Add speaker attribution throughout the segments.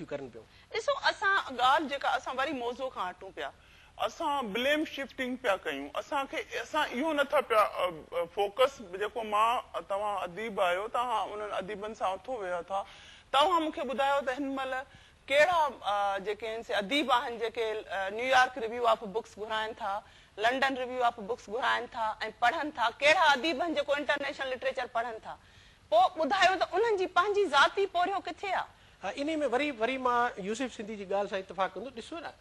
Speaker 1: करन पियो।
Speaker 2: ॾिसो असां ॻाल्हि जेका असां वरी मौज़ू खां हटूं पिया, असां ब्लेम शिफ्टिंग पिया कयूं, असां इहो नथा पिया फोकस, जेको मां तव्हां अदीब आहियो, तव्हां उन्हनि अदीबनि सां उथो विया था, तव्हां मूंखे ॿुधायो त हिन महिल कहिड़ा जेके आहिनि से अदीब आहिनि जेके न्यूयॉर्क रिव्यू ऑफ बुक्स घुराइनि था, लंडन रिव्यू ऑफ बुक्स घुराइनि था ऐं पढ़नि था, कहिड़ा अदीब आहिनि जेको इंटरनेशनल लिटरेचर पढ़नि था, पोइ ॿुधायो त उन्हनि जी पंहिंजी ज़ाती पोरियो किथे आहे?
Speaker 1: हाँ, इन में वरी मां यूसुफ सिंधी जी ॻाल्हि सां इतफ़ाक़ कंदो। ॾिसो न,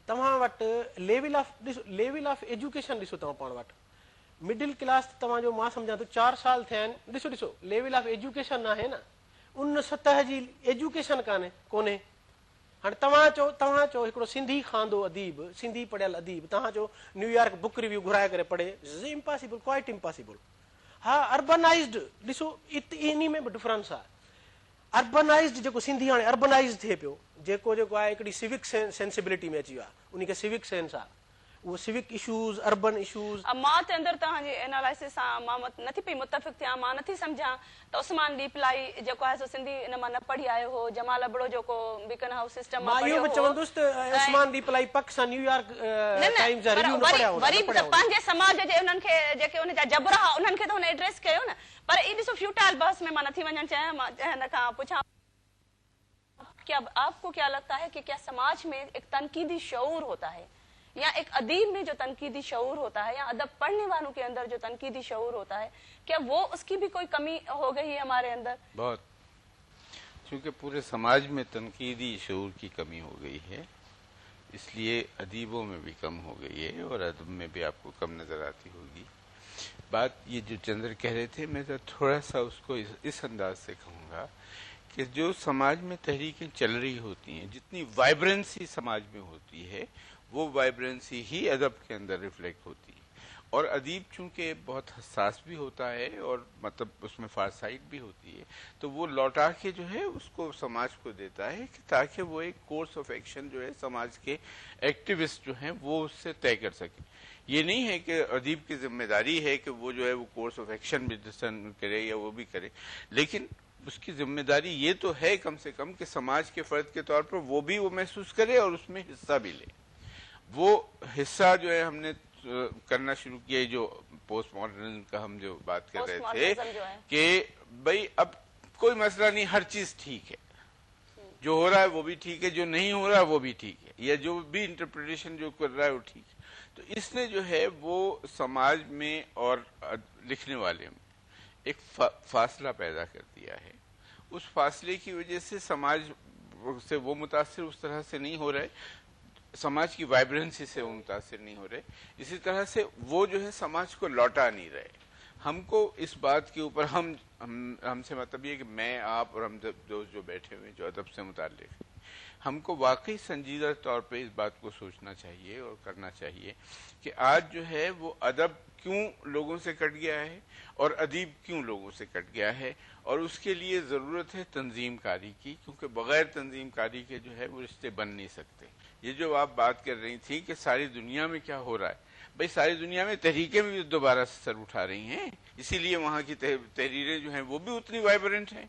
Speaker 1: तव्हां वटि लेवल ऑफ एजुकेशन ॾिसो, तव्हां पाण वटि मिडिल क्लास तव्हांजो मां सम्झां थो 4 साल थिया आहिनि। ॾिसो लेवल ऑफ एजुकेशन आहे न, उन सतह जी एजुकेशन कोन्हे। हाणे तव्हां चओ हिकिड़ो सिंधी खांदो अदीब, सिंधी पढ़ियल अदीब, तव्हां चओ न्यूयॉर्क बुक रिव्यू घुराए करे पढ़े, इम्पॉसिबल, क्वाइट इम्पॉसिबल। हा, अर्बनाइज़्ड ॾिसो, इन में बि डिफरेंस आहे। अर्बनाइज़्ड जेको सिंधी हाणे अर्बनाइज़ थिए पियो, जेको आहे हिकिड़ी सिविक सेंसिबिलिटी में अची वियो आहे, उनखे सिविक सेंस आहे, उहो सिविक इशूज़, अर्बन इशूज़।
Speaker 2: मां त अंदरि तव्हांजे एनालिसिस सां मां नथी पई मुतफ़िक़ थियां, मां नथी सम्झां त उस्मान दीपलाई जेको आहे सो सिंधी इन मां न पढ़ी आयो हो, जमाल अबड़ो जेको बीकन हाउस सिस्टम मां
Speaker 1: इहो बि चवंदुसि त उस्मान दीपलाई पक सां न्यूयॉर्क टाइम्स जा रिव्यू न पढ़िया हो,
Speaker 2: वरी पंहिंजे समाज जे उन्हनि खे जेके उन जा जबर हुआ उन्हनि खे त हुन एड्रेस कयो न। पर ई ॾिसो फ्यूटाइल बहस में मां नथी वञणु चाहियां, मां हिन खां पुछां, क्या आपको क्या लगता है कि क्या समाज में एक तनकीदी शऊर होता है, या एक अदीब में जो तनकीदी शऊर होता है, या अदब पढ़ने वालों के अंदर जो तनकीदी शऊर होता है, क्या वो उसकी भी कोई कमी हो गई है हमारे अंदर?
Speaker 3: बहुत, क्योंकि पूरे समाज में तनकीदी शऊर की कमी हो गई है, इसलिए अदीबों में भी कम हो गई है और अदब में भी आपको कम नजर आती होगी। बात ये जो चंद्र कह रहे थे, मैं तो थोड़ा सा उसको इस अंदाज से कहूँगा कि जो समाज में तहरीकें चल रही होती हैं, जितनी वाइब्रेंसी समाज में होती है, वो वाइब्रेंसी ही अदब के अंदर रिफ्लेक्ट होती है। और अदीब चूंकि बहुत हसास भी होता है और मतलब उसमें फारसाइट भी होती है, तो वो लौटा के जो है उसको समाज को देता है कि ताकि वो एक कोर्स ऑफ एक्शन जो है समाज के एक्टिविस्ट जो हैं वो उससे तय कर सकें। ये नहीं है कि अदीब की जिम्मेदारी है कि वो जो है वो कोर्स ऑफ एक्शन भी डिस्कशन करे या वो भी करे, लेकिन उसकी जिम्मेदारी ये तो है कम से कम कि समाज के फर्द के तौर पर वो भी वो महसूस करे और उसमें हिस्सा भी ले। वो हिस्सा जो है हमने करना शुरू किया, जो पोस्ट मॉडर्निज्म का हम जो बात कर रहे थे कि भाई अब कोई मसला नहीं, हर चीज ठीक है, जो हो रहा है वो भी ठीक है, जो नहीं हो रहा है वो भी ठीक है, या जो भी इंटरप्रिटेशन जो कर रहा है वो ठीक है। तो इसने जो है वो समाज में और लिखने वाले में एक फासला पैदा कर दिया है। उस फासले की वजह से समाज से वो मुतासिर उस तरह से नहीं हो रहे, समाज की वाइब्रेंसी से वो मुतासिर नहीं हो रहे, इसी तरह से वो जो है समाज को लौटा नहीं रहे। हमको इस बात के ऊपर हमसे मतलब ये कि मैं, आप और हम दोस्त जो बैठे हुए जो अदब से मुताल्लिक हैं, हमको वाकई संजीदा तौर पे इस बात को सोचना चाहिए और करना चाहिए कि आज जो है वो अदब क्यों लोगों से कट गया है और अदीब क्यों लोगों से कट गया है, और उसके लिए ज़रूरत है तंजीम कारी की, क्योंकि बगैर तंजीम कारी के जो है वो रिश्ते बन नहीं सकते। ये जो आप बात कर रही थी कि सारी दुनिया में क्या हो रहा है, भाई सारी दुनिया में तहरीकें भी दोबारा से सर उठा रही हैं, इसीलिए वहाँ की तहरीरें जो हैं वो भी उतनी वाइब्रेंट हैं।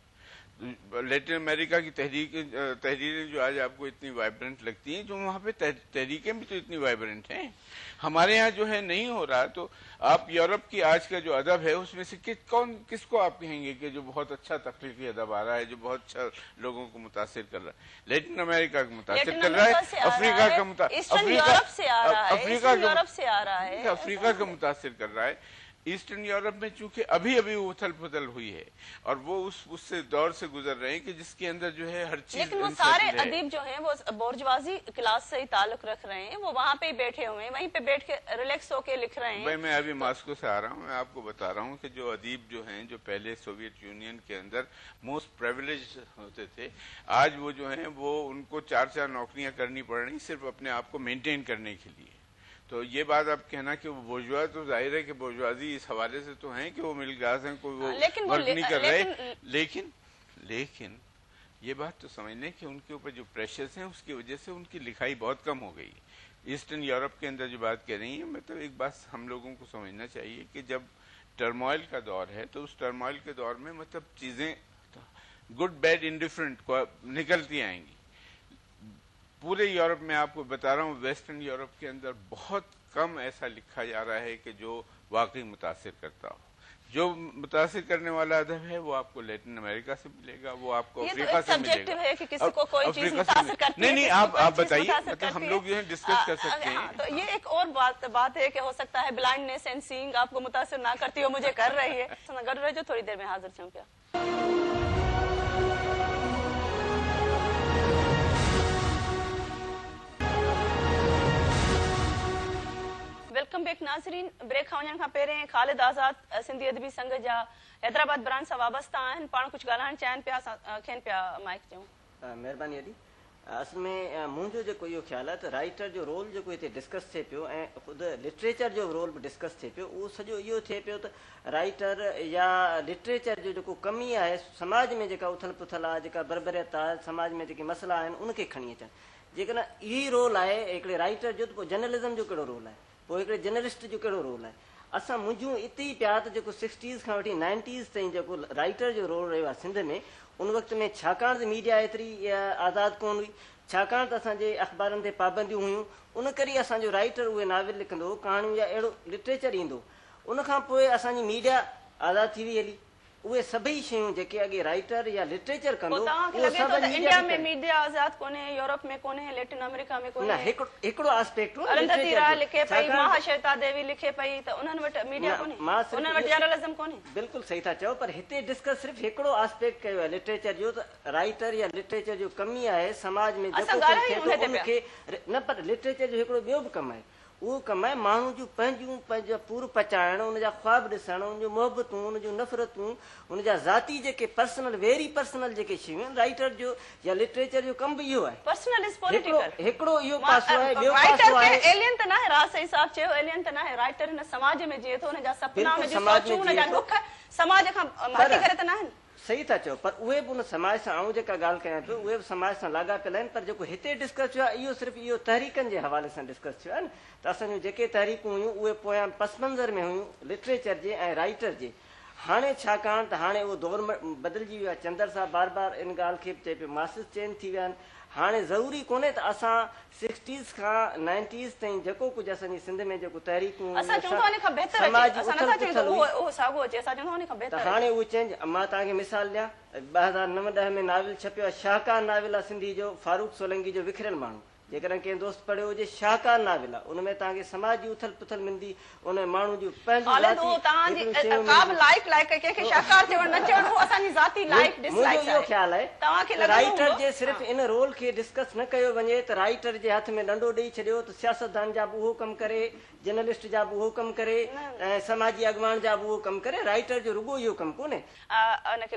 Speaker 3: लैटिन अमेरिका की तहरीरें जो आज आपको इतनी वाइब्रेंट लगती हैं, जो वहाँ पे तहरीकें भी तो इतनी वाइब्रेंट हैं। हमारे यहाँ जो है नहीं हो रहा। तो आप यूरोप की आज का जो अदब है उसमें से किसको आप कहेंगे कि जो बहुत अच्छा तख्लीकी अदब आ रहा है, जो बहुत अच्छा लोगों को मुतासिर कर रहा है? लैटिन अमेरिका को मुतासिर कर रहा है, अफ्रीका का मुतासिर कर रहा है। ईस्टर्न यूरोप में चूंकि अभी अभी उथल पुथल हुई है और वो उससे दौर से गुजर रहे हैं कि जिसके अंदर जो है हर चीज,
Speaker 2: लेकिन वो सारे अदीब जो हैं वो बोर्जवाजी क्लास से ही ताल्लुक रख रहे हैं, वो वहाँ पे ही बैठे हुए हैं, वहीं पे बैठ के रिलैक्स होके लिख रहे हैं।
Speaker 3: भाई मैं अभी मॉस्को से आ रहा हूँ, मैं आपको बता रहा हूँ कि जो अदीब जो हैं, जो पहले सोवियत यूनियन के अंदर मोस्ट प्रिविलेज होते थे, आज वो जो है वो उनको 4 नौकरियां करनी पड़ रही सिर्फ अपने आप को मेंटेन करने के लिए। तो ये बात आप कहना कि वो बोर्जवा, तो जाहिर है कि बोर्जवाजी इस हवाले से तो है कि वो मिडिल क्लास हैं, कोई वो वर्क नहीं कर रहे, लेकिन ये बात तो समझ लें कि उनके ऊपर जो प्रेशर्स हैं उसकी वजह से उनकी लिखाई बहुत कम हो गई। ईस्टर्न यूरोप के अंदर जो बात कर रही है, मतलब एक बात हम लोगों को समझना चाहिए कि जब टर्मोइल का दौर है तो उस टर्मोइल के दौर में मतलब चीजें गुड बैड इंडिफरेंट निकलती आएंगी। पूरे यूरोप में आपको बता रहा हूँ, वेस्टर्न यूरोप के अंदर बहुत कम ऐसा लिखा जा रहा है कि जो वाकई मुतासिर करता हो। जो मुतासिर करने वाला अदब है वो आपको लैटिन अमेरिका से मिलेगा, वो आपको अफ्रीका से मिलेगा।
Speaker 4: है कि किसी को कोई चीज मुतासिर करती है।
Speaker 3: नहीं, आप बताइए, मतलब हम लोग जो है डिस्कस कर सकते हैं।
Speaker 4: तो ये एक और बात है कि हो सकता है ब्लाइंडनेस एंड सीइंग आपको मुतासिर ना करती हो, मुझे कर रही है। गड रहे जो थोड़ी देर में हाजिर छूं क्या। वेलकम बैक नाज़रीन। ब्रेक खां वञण खां पहिरियों ख़ालिद आज़ाद सिंधी अदबी संघ जा हैदराबाद ब्रांच सां वाबस्ता आहिनि, पाण कुझु ॻाल्हाइण चाहिनि पिया, खेनि पिया माइक ॾियूं।
Speaker 5: महिरबानी अदी। असल में मुंहिंजो जेको इहो ख़्यालु आहे त राइटर जो रोल जेको हिते डिस्कस थिए पियो ऐं ख़ुदि लिटरेचर जो रोल बि डिस्कस थिए पियो, उहो सॼो इहो थिए पियो त राइटर या लिटरेचर जो जेको कमी आहे समाज में, जेका उथल पुथल आहे, जेका बरबरियत आहे, समाज में जेके मसइला आहिनि उनखे खणी अचनि। जेकॾहिं इहो रोल आहे हिकिड़े राइटर जो, त पोइ जर्नलिज़म जो कहिड़ो रोल आहे, पोइ हिकिड़े जर्नलिस्ट जो कहिड़ो रोल आहे। असां मुंहिंजूं इते ई पिया त जेको 60s खां वठी 90s ताईं जेको राइटर जो रोल रहियो आहे सिंध में, उन वक़्त में छाकाणि त मीडिया एतिरी आज़ादु कोन हुई, छाकाणि त असांजे अख़बारनि ते पाबंदियूं हुयूं, उन करे असांजो राइटर उहे नाविल लिखंदो हो, कहाणियूं या अहिड़ो लिटरेचर ईंदो। उनखां पोइ असांजी मीडिया आज़ादु थी वई हली। उहे सभई शयूं जेके अॻे राइटर या लिटरेचर कंदो,
Speaker 4: इंडिया में मीडिया आज़ाद कोन्हे, यूरोप में कोन्हे, लैटिन अमेरिका में कोन्हे।
Speaker 5: हिकिड़ो आस्पेक्ट
Speaker 4: अरुंधति राय लिखे पई, महाश्वेता देवी लिखे पई, त उन्हनि वटि मीडिया कोन्हे, उन्हनि वटि जर्नलिज़म कोन्हे।
Speaker 5: बिल्कुलु सही था चओ, पर हिते डिस्कस सिर्फ़ु हिकिड़ो आस्पेक्ट कयो आहे लिटरेचर जो, त राइटर या लिटरेचर जो कमी आहे समाज में जेको उनखे न, पर लिटरेचर जो हिकिड़ो ॿियो बि कमु आहे। उहो कमु आहे माण्हू जूं पंहिंजा पूर पचाइण, उनजा ख्वाब ॾिसण, उनजूं मोहबतूं, उनजूं नफ़रतूं, उनजा ज़ाती जेके पर्सनल, वेरी पर्सनल जेके शयूं आहिनि, राइटर जो या लिटरेचर जो कमु बि इहो आहे।
Speaker 4: Personal is political.
Speaker 5: हिकिड़ो इहो पासो आहे, ॿियो पासो आहे
Speaker 4: एलियन त नाहे, राज सही साहब चयो एलियन त नाहे, राइटर हिन समाज में जीए थो, उनजा सपना, उनजी सोचूं, उनजा दुख समाज खां मटी करे त नाहिनि।
Speaker 5: सही था चओ, पर उहे बि उन समाज सां, आऊं जेका ॻाल्हि कयां पियो, उहे बि समाज सां लाॻापियल आहिनि। पर जेको हिते डिस्कस थियो आहे इहो सिर्फ़ु इहो तहरीकनि जे हवाले सां डिस्कस थियो आहे न, त असांजूं जेके तहरीकूं हुयूं उहे पोयां पस मंज़र में हुयूं लिटरेचर जे ऐं राइटर जे। हाणे छाकाणि त हाणे उहो दौर बदिलजी वियो आहे, चंदर साहब बार बार इन ॻाल्हि खे चए पियो, मासिस चेंज थी विया आहिनि। हाणे ज़रूरी कोन्हे त असां 60s खां 90s ताईं जेको कुझु असांजी सिंध में जेको तहरीकूं, हाणे उहो चेंज। मां तव्हांखे मिसाल ॾियां, 2009-10 में नाविल छपियो आहे, शाहकार नाविल आहे सिंधी जो, फारूक सोलंकी जो विखरियल माण्हू। जेकॾहिं कंहिं दोस्त पढ़ियो हुजे, शाहकार नाविल आहे, उनमें तव्हांखे समाज जी उथल पुथल मिलंदी, उन माण्हू जूं इहो ख़्यालु आहे राइटर जे सिर्फ़ु इन रोल खे डिस्कस न कयो वञे त राइटर जे हथ में डंडो ॾेई छॾियो त सियासतदान जा बि उहो कमु करे, जर्नलिस्ट जा बि उहो कमु करे, ऐं समाजी अॻवान जा बि उहो कमु करे। राइटर जो रुगो इहो कमु कोन्हे।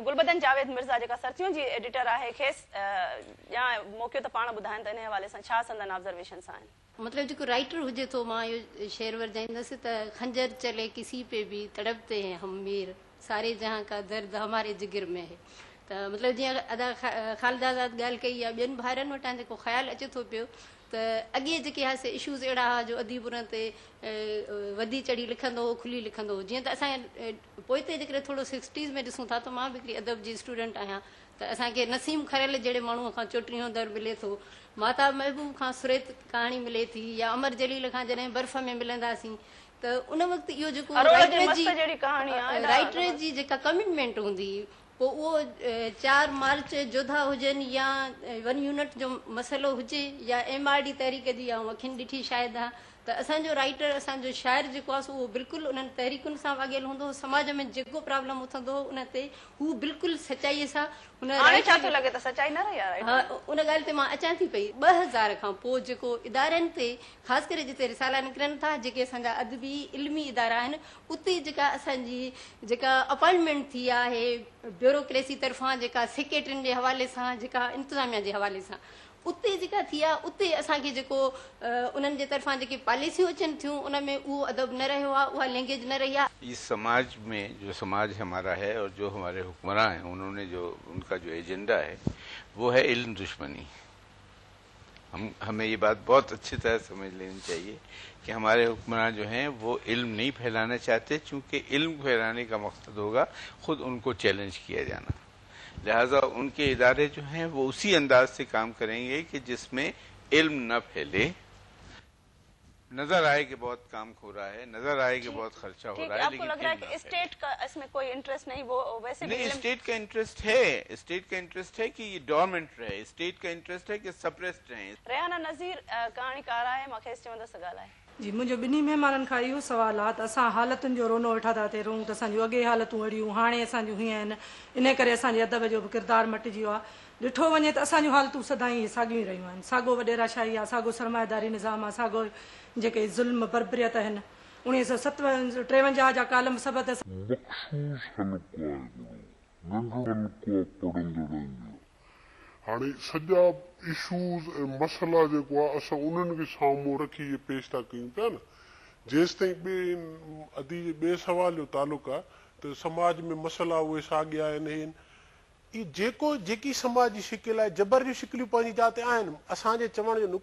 Speaker 4: गुलबदन जावेद मिर्ज़ा जेका सर्चियूं जी एडिटर आहे, खेसि या मौक़ियो त पाण ॿुधाइनि त इन हवाले सां छा संदन ऑब्जर्वेशंस आहिनि।
Speaker 6: मतलब जेको राइटर हुजे तो मां इहो शेर वरजाईंदसि त खंजर चले किसी पे भी तड़पते हैं हम मीर, सारे जहां का दर्द हमारे जिगर में है। त मतलब जीअं अदा ख़ालिद आज़ाद ॻाल्हि कई आहे, ॿियनि भाइरनि वटां जेको ख़्यालु अचे थो पियो त अॻे जेके हुआ से इशूज़ अहिड़ा हुआ जो अदीब उन ते वधी चढ़ी लिखंदो हो, खुली लिखंदो हो। जीअं त असांजे पोइते जेकॾहिं थोरो 60s में ॾिसूं था, त मां बि हिकिड़ी अदब जी स्टूडेंट आहियां, त असांखे नसीम खरेल जहिड़े माण्हूअ खां चोटियों दर मिले थो, माता महबूब खां सुरेत कहाणी मिले थी, या अमर जलील खां जॾहिं बर्फ़ में मिलंदासीं, त उन वक़्तु इहो जेको राइटर जी जेका कमिटमेंट हूंदी, पोइ उहो 4 मार्च जोधा हुजनि या 1 यूनिट जो मसइलो हुजे या MRD तहरीक जी ऐं अखियुनि ॾिठी शायदि आहे, त असांजो राइटर, असांजो शाइर जेको आहे उहो बिल्कुलु उन्हनि तहरीकुनि सां वाॻियल हूंदो हो। समाज में जेको प्रॉब्लम उथंदो हो उन ते हू बिल्कुलु सचाईअ सां उन ॻाल्हि ते मां अचां थी पई। 2000 खां पोइ जेको इदारनि ते, ख़ासि करे जिते रिसाला निकिरनि था, जेके असांजा अदबी इल्मी इदारा आहिनि, उते जेका असांजी जेका अपॉइंटमेंट थी आहे ब्यूरोक्रेसी तरफ़ां, जेका सेक्रेटरियुनि जे हवाले सां, जेका इंतिज़ामिया जे हवाले सां, उते जेका थी आहे, उते असांखे जेको उन्हनि जे तरफ़ां जेके पॉलिसियूं अचनि थियूं, उन में उहो अदब न रहियो आहे, उहा लैंग्वेज न रही आहे।
Speaker 3: इस समाज में जो समाज हमारा है और जो हमारे हुक्मरान हैं, उन्होंने जो उनका जो एजेंडा है वो है इल्म दुश्मनी। हमें ये बात बहुत अच्छी तरह समझ लेनी चाहिए कि हमारे हुक्मरान जो हैं वो इल्म नहीं फैलाना चाहते, चूँकि इल्म फैलाने का मकसद होगा खुद उनको चैलेंज किया जाना। लिहाजा उनके इदारे जो हैं वो उसी अंदाज से काम करेंगे कि जिसमें इल्म न फैले, नजर आए कि बहुत काम हो रहा है, नजर आए कि बहुत खर्चा हो
Speaker 4: ठीक
Speaker 3: रहा
Speaker 4: है,
Speaker 3: है,
Speaker 4: आपको लग रहा है कि स्टेट का इसमें कोई इंटरेस्ट नहीं, वो वैसे भी
Speaker 3: नहीं,
Speaker 4: इल्म-
Speaker 3: स्टेट का इंटरेस्ट है, स्टेट का इंटरेस्ट है कि ये डोरमेंट रहे, स्टेट का इंटरेस्ट है कि सप्रेस्ड रहे।
Speaker 4: रेहाना नज़ीर कहाणीकार आहे, मूंखे चवंदसि ॻाल्हाए।
Speaker 7: जी, मुंहिंजो ॿिन्ही महिमाननि खां इहो सुवालु आहे त असां हालतुनि जो रोनो वेठा था थिए रहूं, त असांजूं अॻे हालतूं अहिड़ियूं हाणे असांजूं हीअं आहिनि, इन करे असांजे अदब जो बि किरदारु मटिजी वियो आहे। ॾिठो वञे त असांजूं हालतूं सदाईं साॻियूं ई रहियूं आहिनि, साॻो वॾेराशाही आहे, साॻो सरमाएदारी निज़ाम आहे, साॻो जेके ज़ुल्म बर्बरियत आहिनि। 1953 जा कालम सबत
Speaker 8: मखसूस हल्को आहे नंढो हल्को पढ़ंदो रहंदो। हाणे सॼा इशूज़ ऐं मसइला जेको आहे असां उन्हनि खे साम्हूं रखी इहे पेश था कयूं पिया न। जेसि ताईं ॿिए सवाल जो तालुक़ु आहे त समाज में मसइला उहे साॻिया आहिनि, जेकी समाज जी शिकिल आहे, जबर जूं शिकिलियूं पंहिंजी जाइ ते आहिनि। असांजे चवण जो